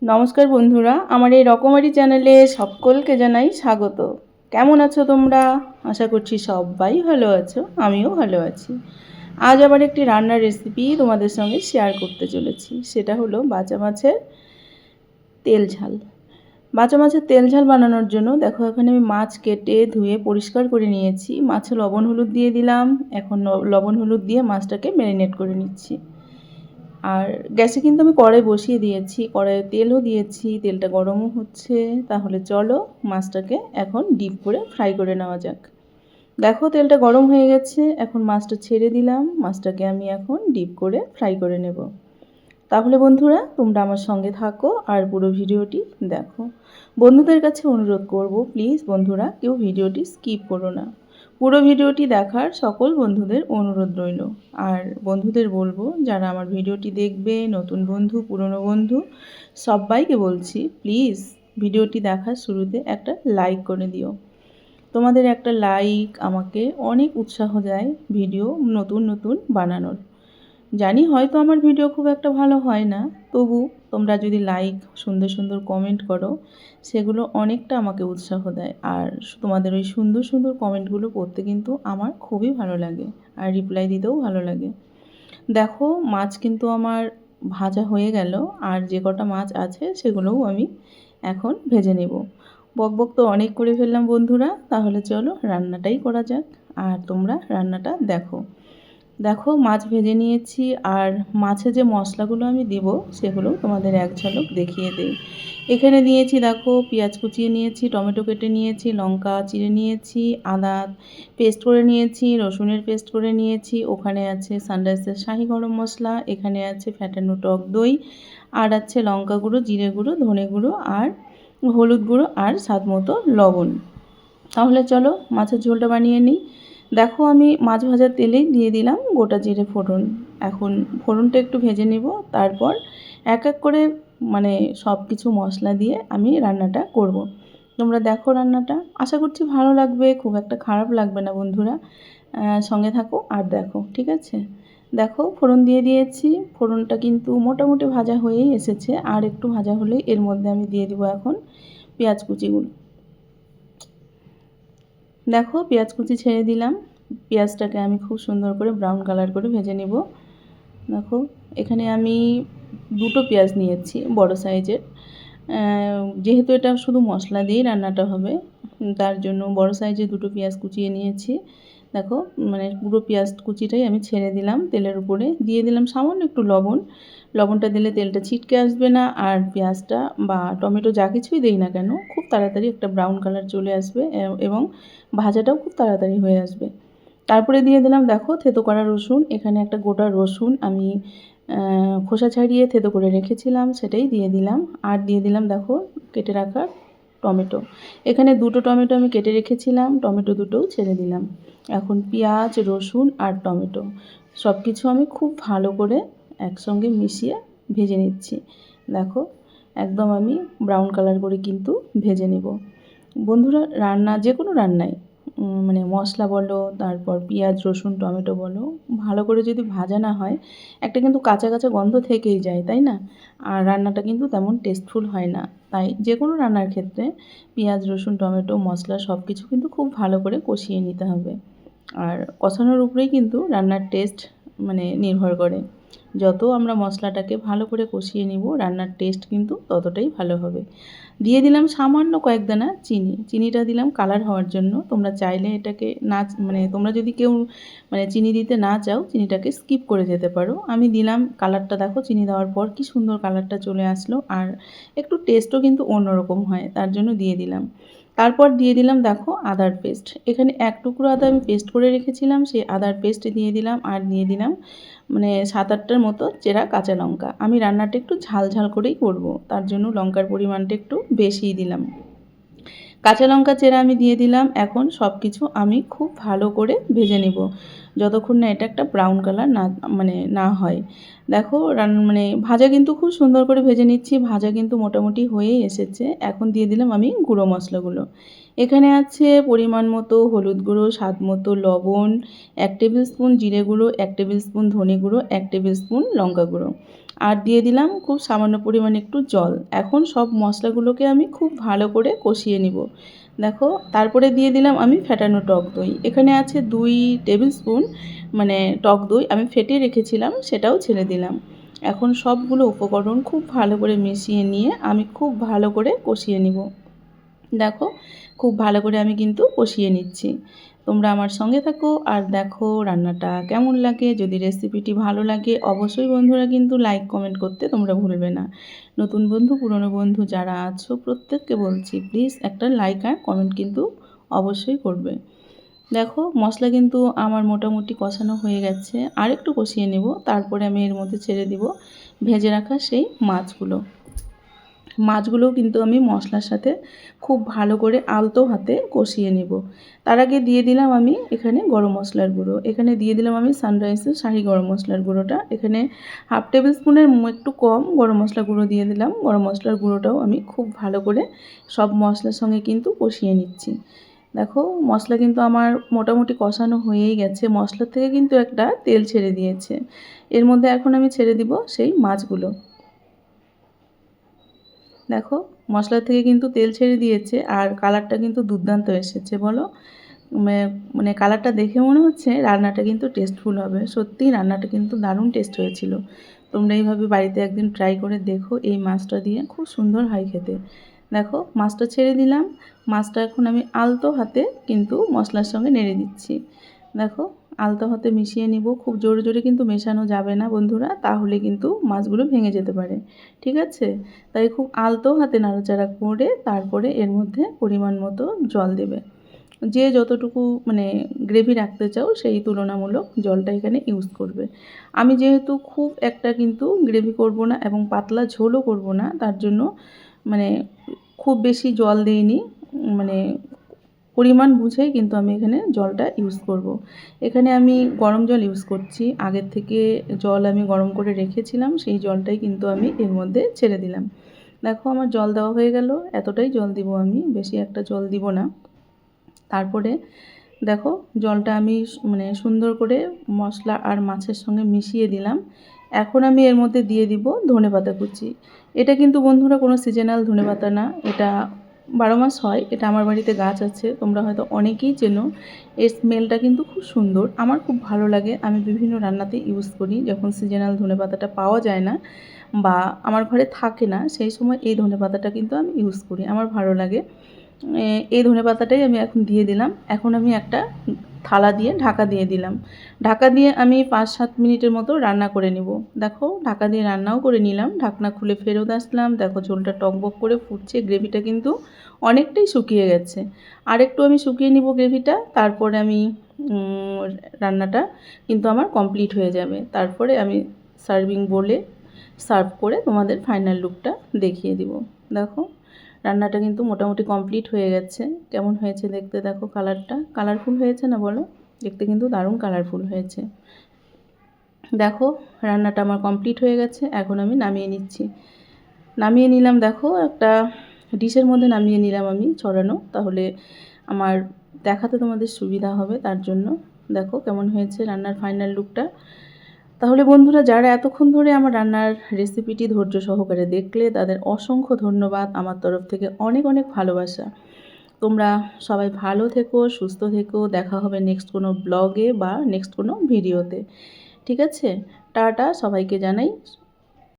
নমস্কার বন্ধুরা, আমার এই রকমারি চ্যানেলে সকলকে জানাই স্বাগত। কেমন আছো তোমরা? আশা করছি সবাই ভালো আছো, আমিও ভালো আছি। আজ আবার একটি রান্নার রেসিপি তোমাদের সঙ্গে শেয়ার করতে চলেছি। সেটা হলো বাঁচা মাছের তেল ঝাল। বাঁচা মাছের তেল ঝাল বানানোর জন্য দেখো এখানে আমি মাছ কেটে ধুয়ে পরিষ্কার করে নিয়েছি। মাছে লবণ হলুদ দিয়ে দিলাম। এখন লবণ হলুদ দিয়ে মাছটাকে ম্যারিনেট করে নিচ্ছি। আর গ্যাসে কিন্তু আমি কড়াই বসিয়ে দিয়েছি, কড়াইয়ে তেলও দিয়েছি, তেলটা গরমও হচ্ছে। তাহলে চলো মাছটাকে এখন ডিপ করে ফ্রাই করে নেওয়া যাক। দেখো তেলটা গরম হয়ে গেছে, এখন মাছটা ছেড়ে দিলাম। মাছটাকে আমি এখন ডিপ করে ফ্রাই করে নেব। তাহলে বন্ধুরা তোমরা আমার সঙ্গে থাকো আর পুরো ভিডিওটি দেখো। বন্ধুদের কাছে অনুরোধ করব, প্লিজ বন্ধুরা কেউ ভিডিওটি স্কিপ করো না। পুরো ভিডিওটি দেখার সকল বন্ধুদের অনুরোধ রইল। আর বন্ধুদের বলবো যারা আমার ভিডিওটি দেখবে, নতুন বন্ধু পুরনো বন্ধু সবাইকে বলছি, প্লিজ ভিডিওটি দেখার শুরুতে একটা লাইক করে দিও। তোমাদের একটা লাইক আমাকে অনেক উৎসাহ দেয় ভিডিও নতুন নতুন বানানোর। জানি হয়তো আমার ভিডিও খুব একটা ভালো হয় না, তবু তোমরা যদি লাইক সুন্দর সুন্দর কমেন্ট করো সেগুলো অনেকটা আমাকে উৎসাহ দেয়। আর তোমাদের ওই সুন্দর সুন্দর কমেন্টগুলো পড়তে কিন্তু আমার খুবই ভালো লাগে, আর রিপ্লাই দিতেও ভালো লাগে। দেখো মাছ কিন্তু আমার ভাজা হয়ে গেল, আর যে কটা মাছ আছে সেগুলোও আমি এখন ভেজে নেব। বকবক তো অনেক করে ফেললাম বন্ধুরা, তাহলে চলো রান্নাটাই করা যাক। আর তোমরা রান্নাটা দেখো। দেখো মাছ ভেজে নিয়েছি, আর মাছে যে মশলাগুলো আমি দেব সেগুলো তোমাদের এক ঝলক দেখিয়ে দেই। এখানে দিয়েছি দেখো পেঁয়াজ কুচিয়ে নিয়েছি, টমেটো কেটে নিয়েছি, লঙ্কা চিড়ে নিয়েছি, আদা পেস্ট করে নিয়েছি, রসুনের পেস্ট করে নিয়েছি, ওখানে আছে সানরাইজের শাহি গরম মশলা, এখানে আছে ফ্যাটানো টক দই, আর আছে লঙ্কা গুঁড়ো, জিরে গুঁড়ো, ধনে গুঁড়ো, আর হলুদ গুঁড়ো, আর স্বাদ মতো লবণ। তাহলে চলো মাছের ঝোলটা বানিয়ে নিই। দেখো আমি মাছ ভাজার তেলেই দিয়ে দিলাম গোটা জিরে ফোড়ন। এখন ফোড়নটা একটু ভেজে নেব, তারপর এক এক করে মানে সব কিছু মশলা দিয়ে আমি রান্নাটা করব। তোমরা দেখো রান্নাটা, আশা করছি ভালো লাগবে, খুব একটা খারাপ লাগবে না বন্ধুরা। সঙ্গে থাকো আর দেখো, ঠিক আছে? দেখো ফোড়ন দিয়ে দিয়েছি, ফোড়নটা কিন্তু মোটামুটি ভাজা হয়েই এসেছে। আর একটু ভাজা হলেই এর মধ্যে আমি দিয়ে দিব এখন পেঁয়াজ কুচিগুলো। দেখো পেঁয়াজ কুচি ছেড়ে দিলাম। পেঁয়াজটাকে আমি খুব সুন্দর করে ব্রাউন কালার করে ভেজে নেব। দেখো এখানে আমি দুটো পেঁয়াজ নিয়েছি বড় সাইজের। যেহেতু এটা শুধু মশলা দিয়েই রান্নাটা হবে, তার জন্য বড় সাইজের দুটো পেঁয়াজ কুচিয়ে নিয়েছি। দেখো মানে পুরো পেঁয়াজ কুচিটাই আমি ছেড়ে দিলাম তেলের উপরে, দিয়ে দিলাম সামান্য একটু লবণ। লবণটা দিলে তেলটা ছিটকে আসবে না, আর পেঁয়াজটা বা টমেটো যা কিছুই দেই না কেন খুব তাড়াতাড়ি একটা ব্রাউন কালার চলে আসবে, এবং ভাজাটাও খুব তাড়াতাড়ি হয়ে আসবে। তারপরে দিয়ে দিলাম দেখো থেতো করা রসুন। এখানে একটা গোটা রসুন আমি খোসা ছাড়িয়ে থেতো করে রেখেছিলাম, সেটাই দিয়ে দিলাম। আর দিয়ে দিলাম দেখো কেটে রাখা টমেটো। এখানে দুটো টমেটো আমি কেটে রেখেছিলাম, টমেটো দুটোও ছেড়ে দিলাম। এখন পেঁয়াজ, রসুন আর টমেটো সব কিছু আমি খুব ভালো করে একসঙ্গে মিশিয়ে ভেজে নিচ্ছি। দেখো একদম আমি ব্রাউন কালার করে কিন্তু ভেজে নেব। বন্ধুরা রান্না যে কোনো রান্নায় মানে মশলা বলো, তারপর পেঁয়াজ রসুন টমেটো বলো, ভালো করে যদি ভাজা না হয় একটা কিন্তু কাঁচা কাঁচা গন্ধ থেকেই যায়, তাই না? আর রান্নাটা কিন্তু তেমন টেস্টফুল হয় না। তাই যে কোনো রান্নার ক্ষেত্রে পেঁয়াজ রসুন টমেটো মশলা সব কিছু কিন্তু খুব ভালো করে কষিয়ে নিতে হবে। আর কষানোর উপরেই কিন্তু রান্নার টেস্ট মানে নির্ভর করে। যত আমরা মশলাটাকে ভালো করে কষিয়ে নিব রান্নার টেস্ট কিন্তু ততটাই ভালো হবে। দিয়ে দিলাম সামান্য কয়েক দানা চিনি। চিনিটা দিলাম কালার হওয়ার জন্য। তোমরা চাইলে এটাকে না মানে তোমরা যদি কেউ মানে চিনি দিতে না চাও চিনিটাকে স্কিপ করে যেতে পারো। আমি দিলাম, কালারটা দেখো চিনি দেওয়ার পর কি সুন্দর কালারটা চলে আসলো, আর একটু টেস্টও কিন্তু অন্যরকম হয়, তার জন্য দিয়ে দিলাম। তারপর দিয়ে দিলাম দেখো আদার পেস্ট। এখানে এক টুকরো আদা আমি পেস্ট করে রেখেছিলাম, সেই আদার পেস্ট দিয়ে দিলাম। আর দিয়ে দিলাম মানে 7-8টার মতো চেরা কাঁচা লঙ্কা। আমি রান্নাটা একটু ঝাল ঝাল করেই করব, তার জন্য লঙ্কার পরিমাণটা একটু বেশিই দিলাম। কাঁচা লঙ্কা চেরা আমি দিয়ে দিলাম। এখন সব কিছু আমি খুব ভালো করে ভেজে নেব যতক্ষণ না এটা একটা ব্রাউন কালার না হয়। দেখো মানে ভাজা কিন্তু খুব সুন্দর করে ভেজে নিচ্ছি, ভাজা কিন্তু মোটামুটি হয়েই এসেছে। এখন দিয়ে দিলাম আমি গুঁড়ো মশলাগুলো। এখানে আছে পরিমাণ মতো হলুদ গুঁড়ো, স্বাদ মতো লবণ, 1 টেবিল স্পুন জিরে গুঁড়ো, 1 টেবিল স্পুন ধনে গুঁড়ো, 1 টেবিল স্পুন লঙ্কা গুঁড়ো। আর দিয়ে দিলাম খুব সামান্য পরিমাণে একটু জল। এখন সব মশলাগুলোকে আমি খুব ভালো করে কষিয়ে নিব। দেখো, তারপরে দিয়ে দিলাম আমি ফেটানো টক দই। এখানে আছে 2 টেবিল স্পুন মানে টক দই আমি ফেটিয়ে রেখেছিলাম, সেটাও ছেড়ে দিলাম। এখন সবগুলো উপকরণ খুব ভালো করে মিশিয়ে নিয়ে আমি খুব ভালো করে কষিয়ে নিব। দেখো, খুব ভালো করে আমি কিন্তু কষিয়ে নিচ্ছি। তোমরা আমার সঙ্গে থাকো আর দেখো রান্নাটা কেমন লাগে। যদি রেসিপিটি ভালো লাগে অবশ্যই বন্ধুরা কিন্তু লাইক কমেন্ট করতে তোমরা ভুলবে না। নতুন বন্ধু পুরনো বন্ধু যারা আছো প্রত্যেককে বলছি প্লিজ একটা লাইক আর কমেন্ট কিন্তু অবশ্যই করবে। দেখো, মশলা কিন্তু আমার মোটামুটি কষানো হয়ে গেছে, আর একটু কষিয়ে নেব। তারপরে আমি এর মধ্যে ছেড়ে দিব ভেজে রাখা সেই মাছগুলোও কিন্তু আমি মশলার সাথে খুব ভালো করে আলতো হাতে কষিয়ে নেব। তার আগে দিয়ে দিলাম আমি এখানে গরম মশলার গুঁড়ো। এখানে দিয়ে দিলাম আমি সানরাইসের শাহি গরম মশলার গুঁড়োটা। এখানে 1/2 টেবিল স্পুনের একটু কম গরম মশলা গুঁড়ো দিয়ে দিলাম। গরম মশলার গুঁড়োটাও আমি খুব ভালো করে সব মশলার সঙ্গে কিন্তু কষিয়ে নিচ্ছি। দেখো, মশলা কিন্তু আমার মোটামুটি কষানো হয়েই গেছে। মশলা থেকে কিন্তু একটা তেল ছেড়ে দিয়েছে। এর মধ্যে এখন আমি ছেড়ে দিব সেই মাছগুলো। দেখো, মশলা থেকে কিন্তু তেল ছেড়ে দিয়েছে আর কালারটা কিন্তু দুর্দান্ত এসেছে বলো। মানে কালারটা দেখে মনে হচ্ছে রান্নাটা কিন্তু টেস্টফুল হবে। সত্যিই রান্নাটা কিন্তু দারুণ টেস্ট হয়েছিল। তোমরা এইভাবে বাড়িতে একদিন ট্রাই করে দেখো, এই মাছটা দিয়ে খুব সুন্দর হয় খেতে। দেখো, মাছটা ছেড়ে দিলাম। মাছটা এখন আমি আলতো হাতে কিন্তু মশলার সঙ্গে নেড়ে দিচ্ছি। দেখো, আলতো হাতে মিশিয়ে নিব। খুব জোরে জোরে কিন্তু মেশানো যাবে না বন্ধুরা, তাহলে কিন্তু মাছগুলো ভেঙে যেতে পারে। ঠিক আছে, তাই খুব আলতো হাতে নাড়াচাড়া করে তারপরে এর মধ্যে পরিমাণ মতো জল দেবে। যে যতটুকু মানে গ্রেভি রাখতে চাও সেই তুলনামূলক জলটা এখানে ইউজ করবে। আমি যেহেতু খুব একটা কিন্তু গ্রেভি করব না এবং পাতলা ঝোলও করব না, তার জন্য মানে খুব বেশি জল দিইনি। মানে পরিমাণ বুঝেই কিন্তু আমি এখানে জলটা ইউজ করব। এখানে আমি গরম জল ইউজ করছি। আগের থেকে জল আমি গরম করে রেখেছিলাম, সেই জলটাই কিন্তু আমি এর মধ্যে ছেড়ে দিলাম। দেখো, আমার জল দেওয়া হয়ে গেল। এতটাই জল দিব আমি, বেশি একটা জল দিব না। তারপরে দেখো, জলটা আমি মানে সুন্দর করে মশলা আর মাছের সঙ্গে মিশিয়ে দিলাম। এখন আমি এর মধ্যে দিয়ে দিব ধনেপাতা কুচি। এটা কিন্তু বন্ধুরা কোনো সিজনাল ধনেপাতা না, এটা 12 মাস হয়। এটা আমার বাড়িতে গাছ আছে, তোমরা হয়তো অনেকেই চেনো। এর স্মেলটা কিন্তু খুব সুন্দর, আমার খুব ভালো লাগে। আমি বিভিন্ন রান্নাতে ইউজ করি যখন সিজনাল ধনেপাতাটা পাওয়া যায় না বা আমার ঘরে থাকে না, সেই সময় এই ধনেপাতাটা কিন্তু আমি ইউজ করি, আমার ভালো লাগে। এই ধনেপাতাটাই আমি এখন দিয়ে দিলাম। এখন আমি একটা থালা দিয়ে ঢাকা দিয়ে দিলাম। ঢাকা দিয়ে আমি 5-7 মিনিটের মতো রান্না করে নেব। দেখো, ঢাকা দিয়ে রান্নাও করে নিলাম। ঢাকনা খুলে ফেরত আসলাম। দেখো, ঝোলটা টকবক করে ফুটছে, গ্রেভিটা কিন্তু অনেকটাই শুকিয়ে গেছে। আরেকটু আমি শুকিয়ে নিব গ্রেভিটা, তারপরে আমি রান্নাটা কিন্তু আমার কমপ্লিট হয়ে যাবে। তারপরে আমি সার্ভিং বোলে সার্ভ করে তোমাদের ফাইনাল লুকটা দেখিয়ে দিব। দেখো, রান্নাটা কিন্তু মোটামুটি কমপ্লিট হয়ে গেছে। কেমন হয়েছে দেখতে দেখো, কালারটা কালারফুল হয়েছে না বলো? দেখতে কিন্তু দারুণ কালারফুল হয়েছে। দেখো, রান্নাটা আমার কমপ্লিট হয়ে গেছে। এখন আমি নামিয়ে নিচ্ছি। নামিয়ে নিলাম। দেখো, একটা ডিশের মধ্যে নামিয়ে নিলাম আমি ছড়ানো, তাহলে আমার দেখাতে তোমাদের সুবিধা হবে, তার জন্য। দেখো কেমন হয়েছে রান্নার ফাইনাল লুকটা। তাহলে বন্ধুরা, যারা এতক্ষণ ধরে আমার রান্নার রেসিপিটি ধৈর্য সহকারে দেখলে তাদের অসংখ্য ধন্যবাদ। আমার তরফ থেকে অনেক অনেক ভালোবাসা। তোমরা সবাই ভালো থেকো, সুস্থ থেকো। দেখা হবে নেক্সট কোনো ব্লগে বা নেক্সট কোনো ভিডিওতে। ঠিক আছে, টাটা, সবাইকে জানাই